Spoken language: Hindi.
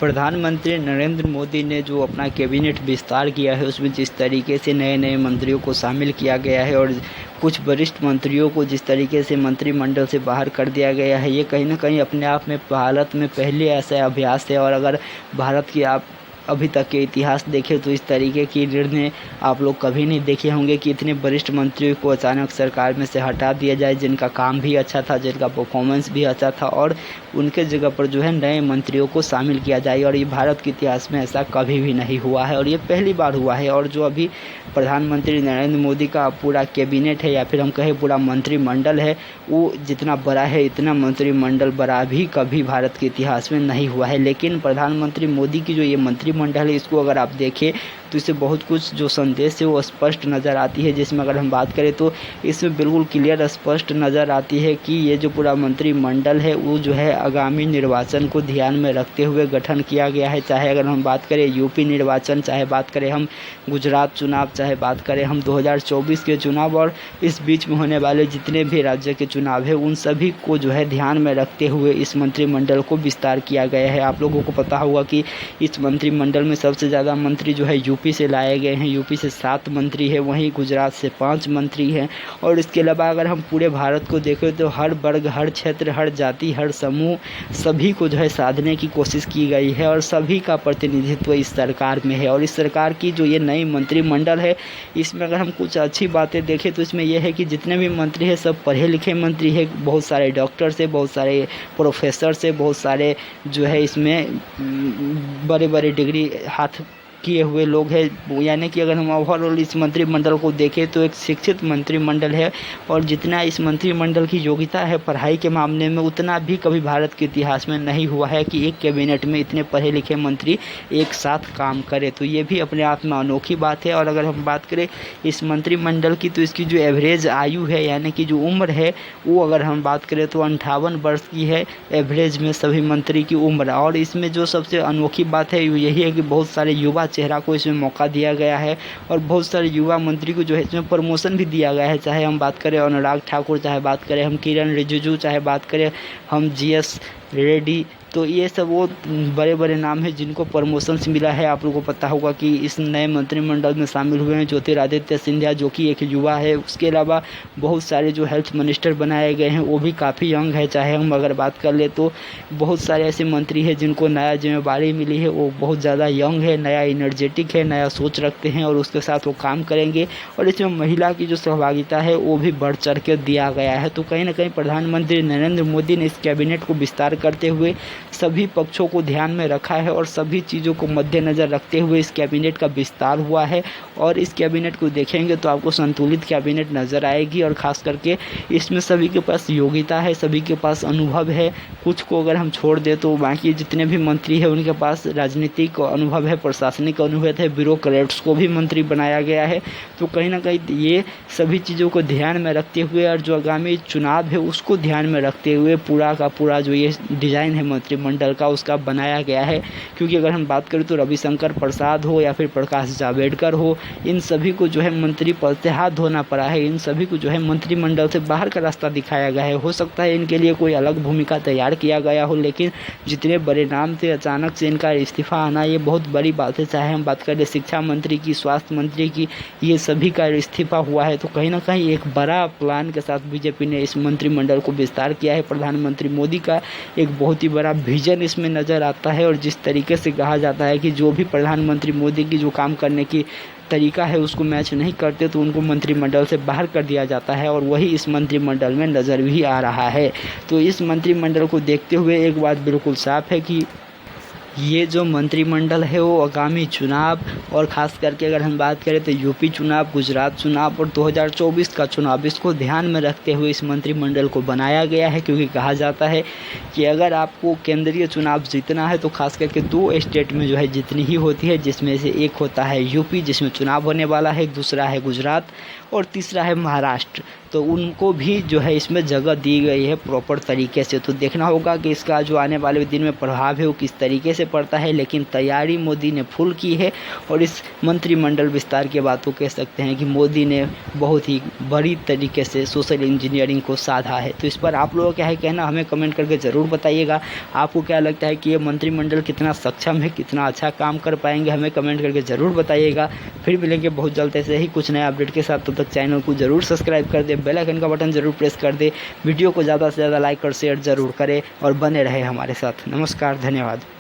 प्रधानमंत्री नरेंद्र मोदी ने जो अपना कैबिनेट विस्तार किया है उसमें जिस तरीके से नए नए मंत्रियों को शामिल किया गया है और कुछ वरिष्ठ मंत्रियों को जिस तरीके से मंत्रिमंडल से बाहर कर दिया गया है, ये कहीं ना कहीं अपने आप में भारत में पहले ऐसा अभ्यास है। और अगर भारत की आप अभी तक के इतिहास देखें तो इस तरीके की निर्णय आप लोग कभी नहीं देखे होंगे कि इतने वरिष्ठ मंत्रियों को अचानक सरकार में से हटा दिया जाए, जिनका काम भी अच्छा था, जिनका परफॉर्मेंस भी अच्छा था, और उनके जगह पर जो है नए मंत्रियों को शामिल किया जाए। और ये भारत के इतिहास में ऐसा कभी भी नहीं हुआ है और ये पहली बार हुआ है। और जो अभी प्रधानमंत्री नरेंद्र मोदी का पूरा कैबिनेट है या फिर हम कहें पूरा मंत्रिमंडल है, वो जितना बड़ा है इतना मंत्रिमंडल बड़ा भी कभी भारत के इतिहास में नहीं हुआ है। लेकिन प्रधानमंत्री मोदी की जो ये मंत्रिमंडल है, इसको अगर आप देखें तो इससे बहुत कुछ जो संदेश है वो स्पष्ट नज़र आती है। जिसमें अगर हम बात करें तो इसमें बिल्कुल क्लियर स्पष्ट नज़र आती है कि ये जो पूरा मंत्रिमंडल है वो जो है आगामी निर्वाचन को ध्यान में रखते हुए गठन किया गया है। चाहे अगर हम बात करें यूपी निर्वाचन, चाहे बात करें हम गुजरात चुनाव, चाहे बात करें हम 2024 के चुनाव, और इस बीच में होने वाले जितने भी राज्य के चुनाव है उन सभी को जो है ध्यान में रखते हुए इस मंत्रिमंडल को विस्तार किया गया है। आप लोगों को पता होगा कि इस मंत्रिमंडल में सबसे ज़्यादा मंत्री जो है यूपी से लाए गए हैं। यूपी से 7 मंत्री है, वहीं गुजरात से 5 मंत्री हैं। और इसके अलावा अगर हम पूरे भारत को देखें तो हर वर्ग, हर क्षेत्र, हर जाति, हर समूह सभी को जो है साधने की कोशिश की गई है और सभी का प्रतिनिधित्व इस सरकार में है। और इस सरकार की जो ये नई मंत्रिमंडल है, इसमें अगर हम कुछ अच्छी बातें देखें तो इसमें यह है कि जितने भी मंत्री हैं सब पढ़े लिखे मंत्री हैं। बहुत सारे डॉक्टर्स हैं, बहुत सारे प्रोफेसर्स हैं, बहुत सारे जो है इसमें बड़े बड़े डिग्री हाथ किए हुए लोग हैं। यानी कि अगर हम ओवरऑल इस मंत्रिमंडल को देखें तो एक शिक्षित मंत्रिमंडल है। और जितना इस मंत्रिमंडल की योग्यता है पढ़ाई के मामले में, उतना भी कभी भारत के इतिहास में नहीं हुआ है कि एक कैबिनेट में इतने पढ़े लिखे मंत्री एक साथ काम करें। तो ये भी अपने आप में अनोखी बात है। और अगर हम बात करें इस मंत्रिमंडल की तो इसकी जो एवरेज आयु है, यानी कि जो उम्र है, वो अगर हम बात करें तो 58 वर्ष की है एवरेज में सभी मंत्री की उम्र। और इसमें जो सबसे अनोखी बात है यही है कि बहुत सारे युवा चेहरा को इसमें मौका दिया गया है और बहुत सारे युवा मंत्री को जो है इसमें प्रमोशन भी दिया गया है। चाहे हम बात करें अनुराग ठाकुर, चाहे बात करें हम किरण रिजिजू, चाहे बात करें हम GS रेड्डी, तो ये सब वो बड़े बड़े नाम हैं जिनको प्रमोशंस मिला है। आप लोगों को पता होगा कि इस नए मंत्रिमंडल में शामिल हुए हैं ज्योतिरादित्य सिंधिया, जो कि एक युवा है। उसके अलावा बहुत सारे जो हेल्थ मिनिस्टर बनाए गए हैं वो भी काफ़ी यंग है। चाहे हम अगर बात कर ले तो बहुत सारे ऐसे मंत्री हैं जिनको नया जिम्मेदारी मिली है, वो बहुत ज़्यादा यंग है, नया एनर्जेटिक है, नया सोच रखते हैं और उसके साथ वो काम करेंगे। और इसमें महिला की जो सहभागिता है वो भी बढ़ चढ़ के दिया गया है। तो कहीं ना कहीं प्रधानमंत्री नरेंद्र मोदी ने इस कैबिनेट को विस्तार करते हुए सभी पक्षों को ध्यान में रखा है और सभी चीज़ों को मद्देनज़र रखते हुए इस कैबिनेट का विस्तार हुआ है। और इस कैबिनेट को देखेंगे तो आपको संतुलित कैबिनेट नज़र आएगी और ख़ास करके इसमें सभी के पास योग्यता है, सभी के पास अनुभव है। कुछ को अगर हम छोड़ दें तो बाकी जितने भी मंत्री हैं उनके पास राजनीतिक अनुभव है, प्रशासनिक अनुभव है, ब्यूरोक्रेट्स को भी मंत्री बनाया गया है। तो कहीं ना कहीं ये सभी चीज़ों को ध्यान में रखते हुए और जो आगामी चुनाव है उसको ध्यान में रखते हुए पूरा का पूरा जो ये डिज़ाइन है मंत्रिमंडल का उसका बनाया गया है। क्योंकि अगर हम बात करें तो रविशंकर प्रसाद हो या फिर प्रकाश जावड़ेकर हो, इन सभी को जो है मंत्री पद से हाथ धोना पड़ा है। इन सभी को जो है मंत्रिमंडल से बाहर का रास्ता दिखाया गया है। हो सकता है इनके लिए कोई अलग भूमिका तैयार किया गया हो, लेकिन जितने बड़े नाम थे अचानक से इनका इस्तीफा आना ये बहुत बड़ी बात है। चाहे हम बात करें शिक्षा मंत्री की, स्वास्थ्य मंत्री की, ये सभी का इस्तीफा हुआ है। तो कहीं ना कहीं एक बड़ा प्लान के साथ बीजेपी ने इस मंत्रिमंडल को विस्तार किया है। प्रधानमंत्री मोदी का एक बहुत ही बड़ा विजन इसमें नज़र आता है। और जिस तरीके से कहा जाता है कि जो भी प्रधानमंत्री मोदी की जो काम करने की तरीका है उसको मैच नहीं करते तो उनको मंत्रिमंडल से बाहर कर दिया जाता है, और वही इस मंत्रिमंडल में नज़र भी आ रहा है। तो इस मंत्रिमंडल को देखते हुए एक बात बिल्कुल साफ है कि ये जो मंत्रिमंडल है वो आगामी चुनाव और ख़ास करके अगर हम बात करें तो यूपी चुनाव, गुजरात चुनाव और 2024 का चुनाव, इसको ध्यान में रखते हुए इस मंत्रिमंडल को बनाया गया है। क्योंकि कहा जाता है कि अगर आपको केंद्रीय चुनाव जीतना है तो ख़ास करके 2 स्टेट में जो है जितनी ही होती है, जिसमें से एक होता है यूपी जिसमें चुनाव होने वाला है, दूसरा है गुजरात और तीसरा है महाराष्ट्र। तो उनको भी जो है इसमें जगह दी गई है प्रॉपर तरीके से। तो देखना होगा कि इसका जो आने वाले दिन में प्रभाव है वो किस तरीके से से पड़ता है, लेकिन तैयारी मोदी ने फुल की है और इस मंत्रिमंडल विस्तार के बाद तो कह सकते हैं कि मोदी ने बहुत ही बड़ी तरीके से सोशल इंजीनियरिंग को साधा है। तो इस पर आप लोगों का क्या है कहना, हमें कमेंट करके ज़रूर बताइएगा। आपको क्या लगता है कि ये मंत्रिमंडल कितना सक्षम है, कितना अच्छा काम कर पाएंगे, हमें कमेंट करके ज़रूर बताइएगा। फिर मिलेंगे बहुत जल्द ऐसे ही कुछ नए अपडेट के साथ। तब तक चैनल को ज़रूर सब्सक्राइब कर दे, बेल आइकन का बटन ज़रूर प्रेस कर दे, वीडियो को ज़्यादा से ज़्यादा लाइक और शेयर ज़रूर करें और बने रहे हमारे साथ। नमस्कार, धन्यवाद।